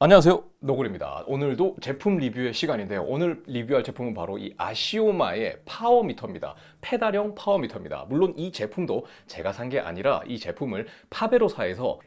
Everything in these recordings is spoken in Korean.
안녕하세요, 노골입니다. 오늘도 제품 리뷰의 시간인데요. 오늘 리뷰할 제품은 바로 이 아시오마의 파워미터입니다. 페달형 파워미터입니다. 물론 이 제품도 제가 산 게 아니라 이 제품을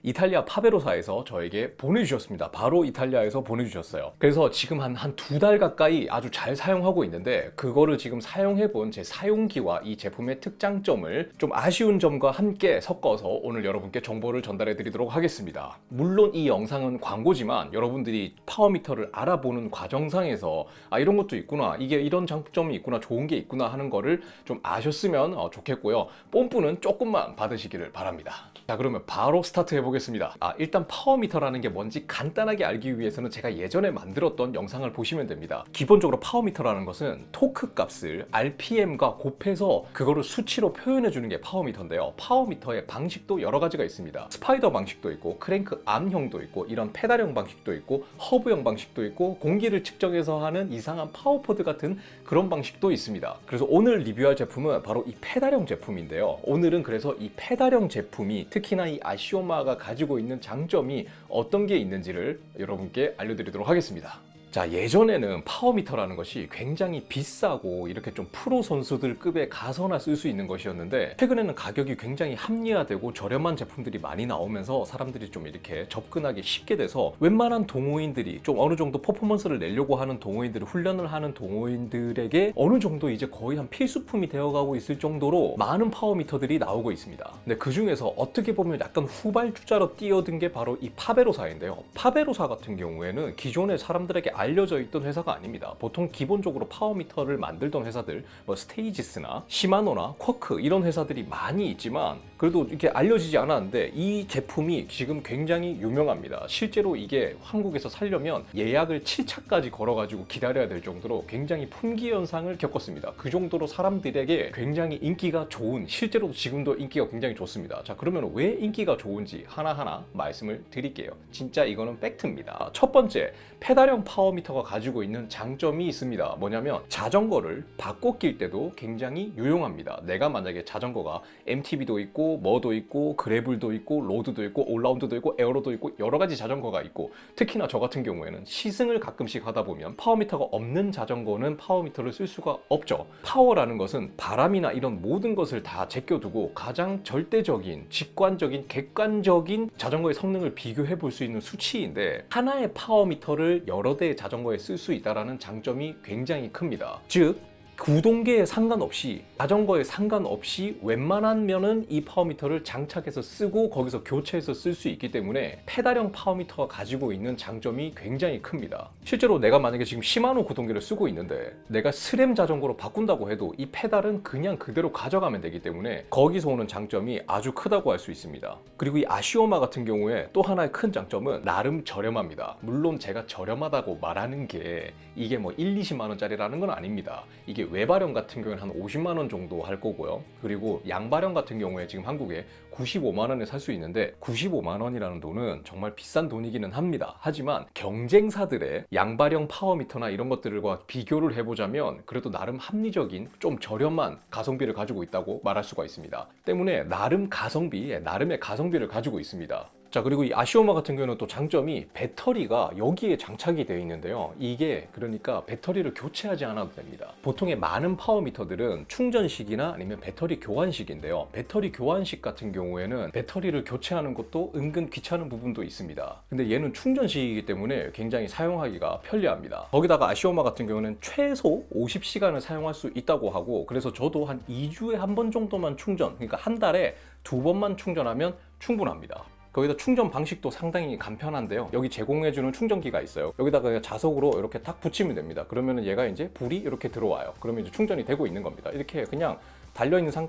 이탈리아 파베로사에서 저에게 보내주셨습니다. 바로 이탈리아에서 보내주셨어요. 그래서 지금 한 두 달 가까이 아주 잘 사용하고 있는데, 그거를 지금 사용해본 제 사용기와 이 제품의 특장점을 좀 아쉬운 점과 함께 섞어서 오늘 여러분께 정보를 전달해 드리도록 하겠습니다. 물론 이 영상은 광고지만 여러분들이 파워미터를 알아보는 과정상에서 이런 것도 있구나, 이게 이런 장점이 있구나, 좋은 게 있구나 하는 거를 좀 아셨으면 좋겠고요. 뽐뿌는 조금만 받으시기를 바랍니다. 자, 그러면 바로 스타트 해보겠습니다. 일단 파워미터라는 게 뭔지 간단하게 알기 위해서는 제가 예전에 만들었던 영상을 보시면 됩니다. 기본적으로 파워미터라는 것은 토크 값을 RPM과 곱해서 그거를 수치로 표현해 주는 게 파워미터인데요. 파워미터의 방식도 여러 가지가 있습니다. 스파이더 방식도 있고, 크랭크 암형도 있고, 이런 페달형 방식도 있고, 허브형 방식도 있고, 공기를 측정해서 하는 이상한 파워포드 같은 그런 방식도 있습니다. 그래서 오늘 리뷰할 제품은 바로 이 페달형 제품인데요. 오늘은 그래서 이 페달형 제품이, 특히나 이 아시오마가 가지고 있는 장점이 어떤 게 있는지를 여러분께 알려드리도록 하겠습니다. 자, 예전에는 파워미터라는 것이 굉장히 비싸고 이렇게 좀 프로 선수들 급에 가서나 쓸 수 있는 것이었는데, 최근에는 가격이 굉장히 합리화되고 저렴한 제품들이 많이 나오면서 사람들이 좀 이렇게 접근하기 쉽게 돼서 웬만한 동호인들이, 좀 어느 정도 퍼포먼스를 내려고 하는 동호인들, 훈련을 하는 동호인들에게 어느 정도 이제 거의 한 필수품이 되어가고 있을 정도로 많은 파워미터들이 나오고 있습니다. 근데 그 중에서 어떻게 보면 약간 후발주자로 뛰어든 게 바로 이 파베로사인데요. 파베로사 같은 경우에는 기존에 사람들에게 알려져 있던 회사가 아닙니다. 보통 기본적으로 파워미터를 만들던 회사들, 뭐 스테이지스나 시마노나 쿼크 이런 회사들이 많이 있지만, 그래도 이렇게 알려지지 않았는데 이 제품이 지금 굉장히 유명합니다. 실제로 이게 한국에서 살려면 예약을 7차까지 걸어가지고 기다려야 될 정도로 굉장히 품귀 현상을 겪었습니다. 그 정도로 사람들에게 굉장히 인기가 좋은, 실제로도 지금도 인기가 굉장히 좋습니다. 자, 그러면 왜 인기가 좋은지 하나하나 말씀을 드릴게요. 진짜 이거는 팩트입니다. 첫 번째, 페달형 파워미터가 가지고 있는 장점이 있습니다. 뭐냐면 자전거를 바꿔 낄 때도 굉장히 유용합니다. 내가 만약에 자전거가 MTB도 있고 뭐도 있고 그래블도 있고 로드도 있고 올라운드도 있고 에어로도 있고 여러 가지 자전거가 있고, 특히나 저 같은 경우에는 시승을 가끔씩 하다 보면 파워미터가 없는 자전거는 파워미터를 쓸 수가 없죠. 파워라는 것은 바람이나 이런 모든 것을 다 제껴두고 가장 절대적인, 직관적인, 객관적인 자전거의 성능을 비교해 볼 수 있는 수치인데, 하나의 파워미터를 여러 대의 자전거에 쓸 수 있다는 장점이 굉장히 큽니다. 즉, 구동계에 상관없이, 자전거에 상관없이 웬만하면은 이 파워미터를 장착해서 쓰고 거기서 교체해서 쓸 수 있기 때문에 페달형 파워미터가 가지고 있는 장점이 굉장히 큽니다. 실제로 내가 만약에 지금 시마노 구동계를 쓰고 있는데 내가 스램 자전거로 바꾼다고 해도 이 페달은 그냥 그대로 가져가면 되기 때문에 거기서 오는 장점이 아주 크다고 할 수 있습니다. 그리고 이 아시오마 같은 경우에 또 하나의 큰 장점은 나름 저렴합니다. 물론 제가 저렴하다고 말하는 게 이게 뭐 1, 20만 원짜리라는 건 아닙니다. 이게 외발형 같은 경우에는 한 50만 원 정도 할 거고요. 그리고 양발형 같은 경우에 지금 한국에 95만 원에 살 수 있는데, 95만 원이라는 돈은 정말 비싼 돈이기는 합니다. 하지만 경쟁사들의 양발형 파워미터나 이런 것들과 비교를 해보자면 그래도 나름 합리적인, 좀 저렴한 가성비를 가지고 있다고 말할 수가 있습니다. 때문에 나름의 가성비를 가지고 있습니다. 자, 그리고 이 아시오마 같은 경우는 또 장점이 배터리가 여기에 장착이 되어 있는데요. 이게 그러니까 배터리를 교체하지 않아도 됩니다. 보통의 많은 파워미터들은 충전식이나 아니면 배터리 교환식인데요. 배터리 교환식 같은 경우에는 배터리를 교체하는 것도 은근 귀찮은 부분도 있습니다. 근데 얘는 충전식이기 때문에 굉장히 사용하기가 편리합니다. 거기다가 아시오마 같은 경우는 최소 50시간을 사용할 수 있다고 하고, 그래서 저도 한 2주에 한 번 정도만 충전, 그러니까 한 달에 2번만 충전하면 충분합니다. 거기다 충전 방식도 상당히 간편한데요. 여기 제공해주는 충전기가 있어요. 여기다가 그냥 자석으로 이렇게 딱 붙이면 됩니다. 그러면 얘가 이제 불이 이렇게 들어와요. 그러면 이제 충전이 되고 있는 겁니다. 이렇게 그냥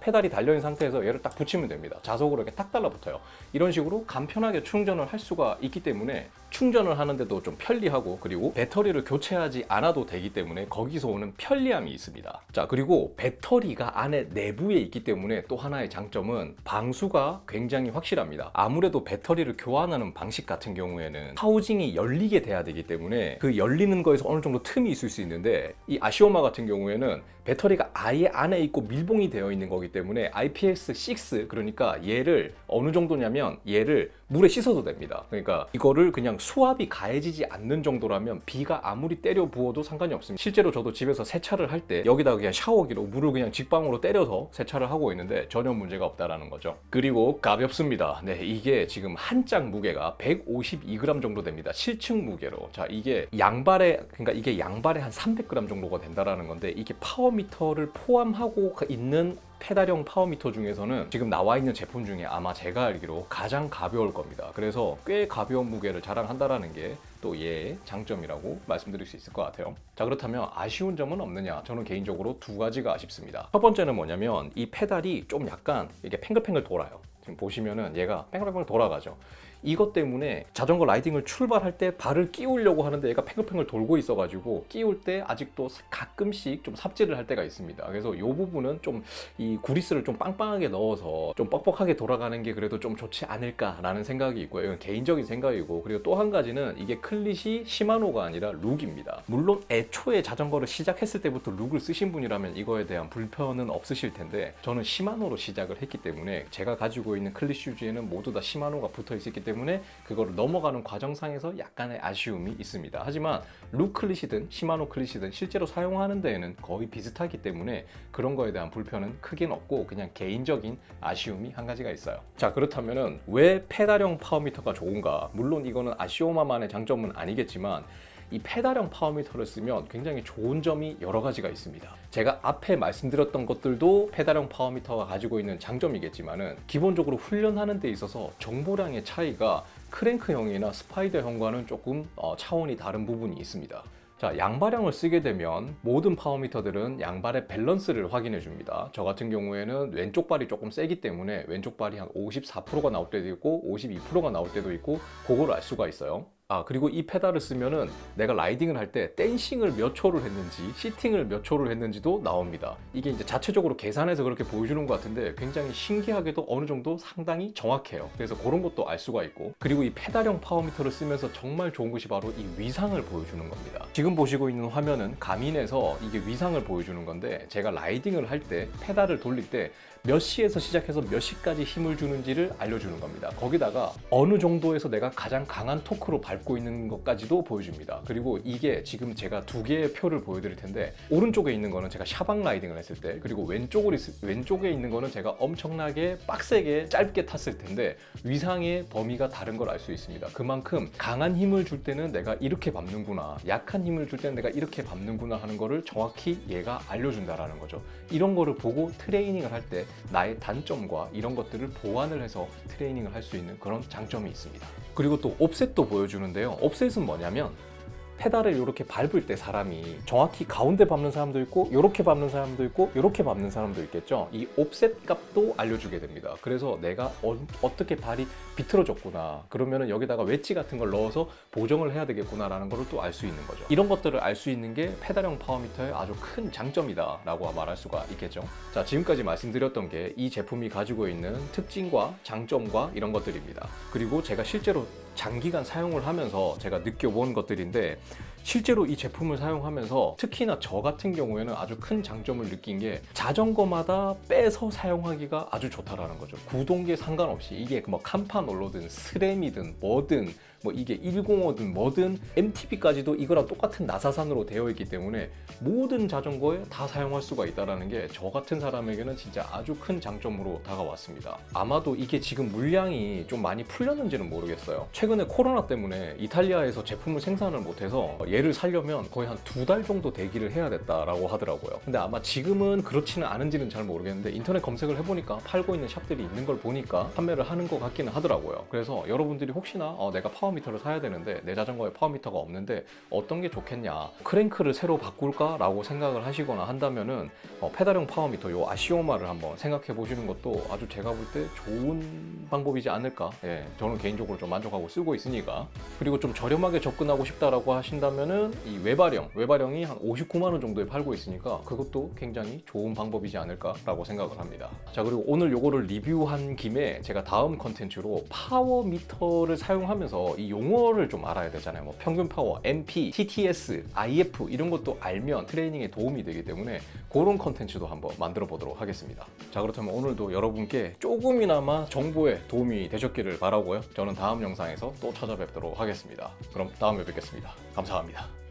페달이 달려있는 상태에서 얘를 딱 붙이면 됩니다. 자석으로 이렇게 딱 달라붙어요. 이런 식으로 간편하게 충전을 할 수가 있기 때문에 충전을 하는데도 좀 편리하고, 그리고 배터리를 교체하지 않아도 되기 때문에 거기서 오는 편리함이 있습니다. 자, 그리고 배터리가 안에 내부에 있기 때문에 또 하나의 장점은 방수가 굉장히 확실합니다. 아무래도 배터리를 교환하는 방식 같은 경우에는 하우징이 열리게 돼야 되기 때문에 그 열리는 거에서 어느 정도 틈이 있을 수 있는데, 이 아시오마 같은 경우에는 배터리가 아예 안에 있고 밀봉이 되어 있는 거기 때문에 IPX6, 그러니까 얘를 어느 정도냐면 얘를 물에 씻어도 됩니다. 그러니까 이거를 그냥 수압이 가해지지 않는 정도라면 비가 아무리 때려 부어도 상관이 없습니다. 실제로 저도 집에서 세차를 할 때 여기다가 그냥 샤워기로 물을 그냥 직방으로 때려서 세차를 하고 있는데 전혀 문제가 없다라는 거죠. 그리고 가볍습니다. 네, 이게 지금 한 짝 무게가 152g 정도 됩니다. 실측 무게로. 자, 이게 양발에 한 300g 정도가 된다라는 건데, 이게 파워미터를 포함하고 있는 페달형 파워미터 중에서는 지금 나와 있는 제품 중에 아마 제가 알기로 가장 가벼울 겁니다. 그래서 꽤 가벼운 무게를 자랑한다라는 게 또 얘의 장점이라고 말씀드릴 수 있을 것 같아요. 자, 그렇다면 아쉬운 점은 없느냐? 저는 개인적으로 두 가지가 아쉽습니다. 첫 번째는 뭐냐면 이 페달이 좀 약간 이게 팽글팽글 돌아요. 지금 보시면은 얘가 팽글팽글 돌아가죠. 이것 때문에 자전거 라이딩을 출발할 때 발을 끼우려고 하는데 얘가 팽글팽글 돌고 있어가지고 끼울 때 아직도 가끔씩 좀 삽질을 할 때가 있습니다. 그래서 이 부분은 좀 이 구리스를 좀 빵빵하게 넣어서 좀 뻑뻑하게 돌아가는 게 그래도 좀 좋지 않을까라는 생각이 있고요. 이건 개인적인 생각이고, 그리고 또 한 가지는 이게 클릿이 시마노가 아니라 룩입니다. 물론 애초에 자전거를 시작했을 때부터 룩을 쓰신 분이라면 이거에 대한 불편은 없으실 텐데, 저는 시마노로 시작을 했기 때문에 제가 가지고 있는 클릿 슈즈에는 모두 다 시마노가 붙어 있었기 때문에 그거를 넘어가는 과정상에서 약간의 아쉬움이 있습니다. 하지만 룩 클릿이든 시마노 클릿이든 실제로 사용하는 데에는 거의 비슷하기 때문에 그런 거에 대한 불편은 크긴 없고, 그냥 개인적인 아쉬움이 한 가지가 있어요. 자, 그렇다면은 왜 페달형 파워미터가 좋은가? 물론 이거는 아시오마만의 장점은 아니겠지만 이 페달형 파워미터를 쓰면 굉장히 좋은 점이 여러 가지가 있습니다. 제가 앞에 말씀드렸던 것들도 페달형 파워미터가 가지고 있는 장점이겠지만은 기본적으로 훈련하는 데 있어서 정보량의 차이가 크랭크형이나 스파이더형과는 조금 차원이 다른 부분이 있습니다. 자, 양발형을 쓰게 되면 모든 파워미터들은 양발의 밸런스를 확인해 줍니다. 저 같은 경우에는 왼쪽 발이 조금 세기 때문에 왼쪽 발이 한 54%가 나올 때도 있고 52%가 나올 때도 있고, 그거를 알 수가 있어요. 그리고 이 페달을 쓰면은 내가 라이딩을 할 때 댄싱을 몇 초를 했는지, 시팅을 몇 초를 했는지도 나옵니다. 이게 이제 자체적으로 계산해서 그렇게 보여주는 것 같은데 굉장히 신기하게도 어느 정도 상당히 정확해요. 그래서 그런 것도 알 수가 있고, 그리고 이 페달형 파워미터를 쓰면서 정말 좋은 것이 바로 이 위상을 보여주는 겁니다. 지금 보시고 있는 화면은 가민에서 이게 위상을 보여주는 건데, 제가 라이딩을 할 때 페달을 돌릴 때 몇 시에서 시작해서 몇 시까지 힘을 주는지를 알려주는 겁니다. 거기다가 어느 정도에서 내가 가장 강한 토크로 밟고 있는 것까지도 보여줍니다. 그리고 이게 지금 제가 두 개의 표를 보여드릴 텐데, 오른쪽에 있는 거는 제가 샤방 라이딩을 했을 때, 그리고 왼쪽에 있는 거는 제가 엄청나게 빡세게 짧게 탔을 텐데 위상의 범위가 다른 걸 알 수 있습니다. 그만큼 강한 힘을 줄 때는 내가 이렇게 밟는구나, 약한 힘을 줄 때는 내가 이렇게 밟는구나 하는 거를 정확히 얘가 알려준다라는 거죠. 이런 거를 보고 트레이닝을 할 때 나의 단점과 이런 것들을 보완을 해서 트레이닝을 할 수 있는 그런 장점이 있습니다. 그리고 또 옵셋도 보여주는데요. 옵셋은 뭐냐면 페달을 이렇게 밟을 때 사람이 정확히 가운데 밟는 사람도 있고, 이렇게 밟는 사람도 있고, 이렇게 밟는 사람도 있겠죠. 이 옵셋 값도 알려주게 됩니다. 그래서 내가 어떻게 발이 비틀어졌구나, 그러면은 여기다가 웨지 같은 걸 넣어서 보정을 해야 되겠구나라는 걸 또 알 수 있는 거죠. 이런 것들을 알 수 있는 게 페달형 파워미터의 아주 큰 장점이다라고 말할 수가 있겠죠. 자, 지금까지 말씀드렸던 게 이 제품이 가지고 있는 특징과 장점과 이런 것들입니다. 그리고 제가 실제로 장기간 사용을 하면서 제가 느껴본 것들인데, 실제로 이 제품을 사용하면서 특히나 저 같은 경우에는 아주 큰 장점을 느낀 게 자전거마다 빼서 사용하기가 아주 좋다라는 거죠. 구동계 상관없이 이게 뭐 간판 올로든 스램이든 뭐든 뭐 이게 105든 뭐든 MTB까지도 이거랑 똑같은 나사산으로 되어 있기 때문에 모든 자전거에 다 사용할 수가 있다는 게 저 같은 사람에게는 진짜 아주 큰 장점으로 다가왔습니다. 아마도 이게 지금 물량이 좀 많이 풀렸는지는 모르겠어요. 최근에 코로나 때문에 이탈리아에서 제품을 생산을 못해서 얘를 사려면 거의 한 2달 정도 대기를 해야 됐다라고 하더라고요. 근데 아마 지금은 그렇지는 않은지는 잘 모르겠는데 인터넷 검색을 해보니까 팔고 있는 샵들이 있는 걸 보니까 판매를 하는 것 같기는 하더라고요. 그래서 여러분들이 혹시나 내가 파워미터를 사야 되는데 내 자전거에 파워미터가 없는데 어떤 게 좋겠냐, 크랭크를 새로 바꿀까? 라고 생각을 하시거나 한다면은 페달형 파워미터 요 아시오마를 한번 생각해 보시는 것도 아주 제가 볼 때 좋은 방법이지 않을까. 저는 개인적으로 좀 만족하고 쓰고 있으니까. 그리고 좀 저렴하게 접근하고 싶다라고 하신다면 그렇다면은 이 외발형이 한 59만 원 정도에 팔고 있으니까 그것도 굉장히 좋은 방법이지 않을까라고 생각을 합니다. 자, 그리고 오늘 요거를 리뷰한 김에 제가 다음 컨텐츠로 파워 미터를 사용하면서 이 용어를 좀 알아야 되잖아요. 뭐 평균 파워, MP, TTS, IF 이런 것도 알면 트레이닝에 도움이 되기 때문에 그런 컨텐츠도 한번 만들어 보도록 하겠습니다. 자, 그렇다면 오늘도 여러분께 조금이나마 정보에 도움이 되셨기를 바라고요. 저는 다음 영상에서 또 찾아뵙도록 하겠습니다. 그럼 다음에 뵙겠습니다. 감사합니다.